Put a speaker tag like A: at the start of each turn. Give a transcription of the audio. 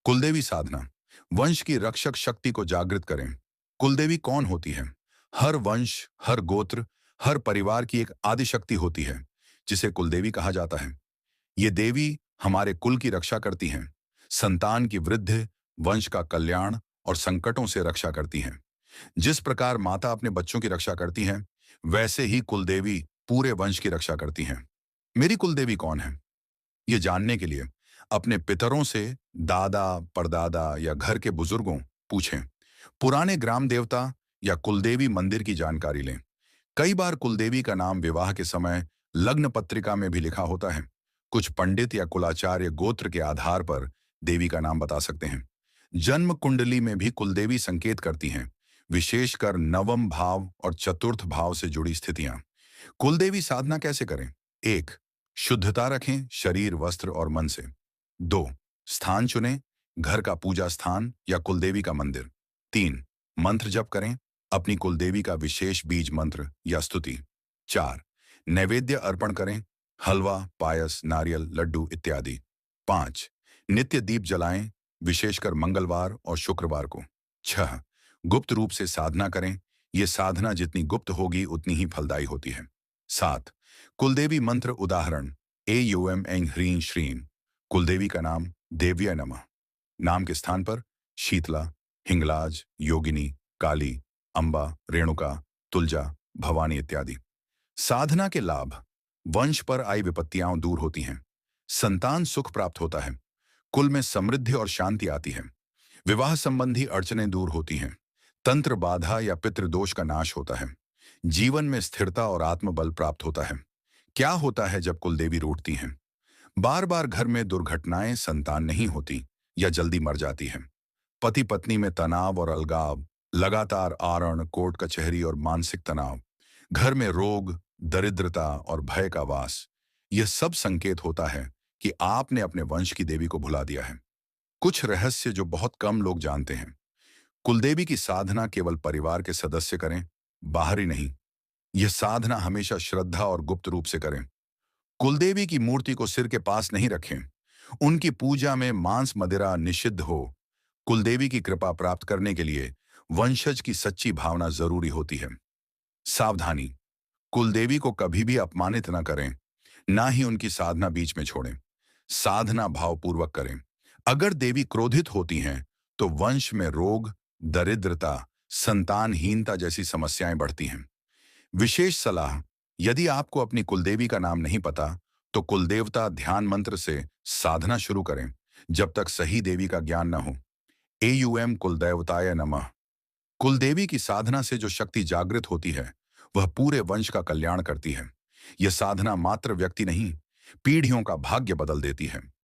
A: कुलदेवी साधना वंश की रक्षक शक्ति को जागृत करें। कुलदेवी कौन होती है? हर वंश, हर गोत्र, हर परिवार की एक आदि शक्ति होती है जिसे कुलदेवी कहा जाता है। ये देवी हमारे कुल की रक्षा करती हैं, संतान की वृद्धि, वंश का कल्याण और संकटों से रक्षा करती हैं। जिस प्रकार माता अपने बच्चों की रक्षा करती हैं, वैसे ही कुलदेवी पूरे वंश की रक्षा करती हैं। मेरी कुलदेवी कौन है? ये जानने के लिए अपने पितरों से, दादा, परदादा या घर के बुजुर्गों पूछें। पुराने ग्राम देवता या कुलदेवी मंदिर की जानकारी लें। कई बार कुलदेवी का नाम विवाह के समय लग्न पत्रिका में भी लिखा होता है। कुछ पंडित या कुलाचार्य गोत्र के आधार पर देवी का नाम बता सकते हैं। जन्म कुंडली में भी कुलदेवी संकेत करती हैं, विशेषकर नवम भाव और चतुर्थ भाव से जुड़ी स्थितियां। कुलदेवी साधना कैसे करें? 1. शुद्धता रखें शरीर, वस्त्र और मन से। 2. स्थान चुनें, घर का पूजा स्थान या कुलदेवी का मंदिर। 3. मंत्र जप करें, अपनी कुलदेवी का विशेष बीज मंत्र या स्तुति। 4. नैवेद्य अर्पण करें, हलवा, पायस, नारियल, लड्डू इत्यादि। 5. नित्य दीप जलाएं, विशेषकर मंगलवार और शुक्रवार को। 6. गुप्त रूप से साधना करें, ये साधना जितनी गुप्त होगी उतनी ही फलदायी होती है। 7. कुलदेवी मंत्र उदाहरण एयूएम ऐं ह्रीं श्रीं। कुलदेवी का नाम देव्य नमः। नाम के स्थान पर शीतला, हिंगलाज, योगिनी, काली, अंबा, रेणुका, तुलजा, भवानी इत्यादि। साधना के लाभ: वंश पर आई विपत्तियां दूर होती हैं, संतान सुख प्राप्त होता है, कुल में समृद्धि और शांति आती है, विवाह संबंधी अड़चनें दूर होती हैं, तंत्र बाधा या पितृदोष का नाश होता है, जीवन में स्थिरता और आत्मबल प्राप्त होता है। क्या होता है जब कुलदेवी रूठती हैं? बार बार घर में दुर्घटनाएं, संतान नहीं होती या जल्दी मर जाती हैं। पति पत्नी में तनाव और अलगाव, लगातार आरण, कोर्ट कचहरी और मानसिक तनाव, घर में रोग, दरिद्रता और भय का वास। यह सब संकेत होता है कि आपने अपने वंश की देवी को भुला दिया है। कुछ रहस्य जो बहुत कम लोग जानते हैं: कुलदेवी की साधना केवल परिवार के सदस्य करें, बाहरी नहीं। यह साधना हमेशा श्रद्धा और गुप्त रूप से करें। कुलदेवी की मूर्ति को सिर के पास नहीं रखें। उनकी पूजा में मांस मदिरा निषिद्ध हो। कुलदेवी की कृपा प्राप्त करने के लिए वंशज की सच्ची भावना जरूरी होती है। सावधानी: कुलदेवी को कभी भी अपमानित न करें, ना ही उनकी साधना बीच में छोड़ें। साधना भावपूर्वक करें। अगर देवी क्रोधित होती हैं तो वंश में रोग, दरिद्रता, संतानहीनता जैसी समस्याएं बढ़ती हैं। विशेष सलाह: यदि आपको अपनी कुलदेवी का नाम नहीं पता तो कुलदेवता ध्यान मंत्र से साधना शुरू करें जब तक सही देवी का ज्ञान न हो। एयूएम कुलदेवताय नमः। कुलदेवी की साधना से जो शक्ति जागृत होती है वह पूरे वंश का कल्याण करती है। यह साधना मात्र व्यक्ति नहीं, पीढ़ियों का भाग्य बदल देती है।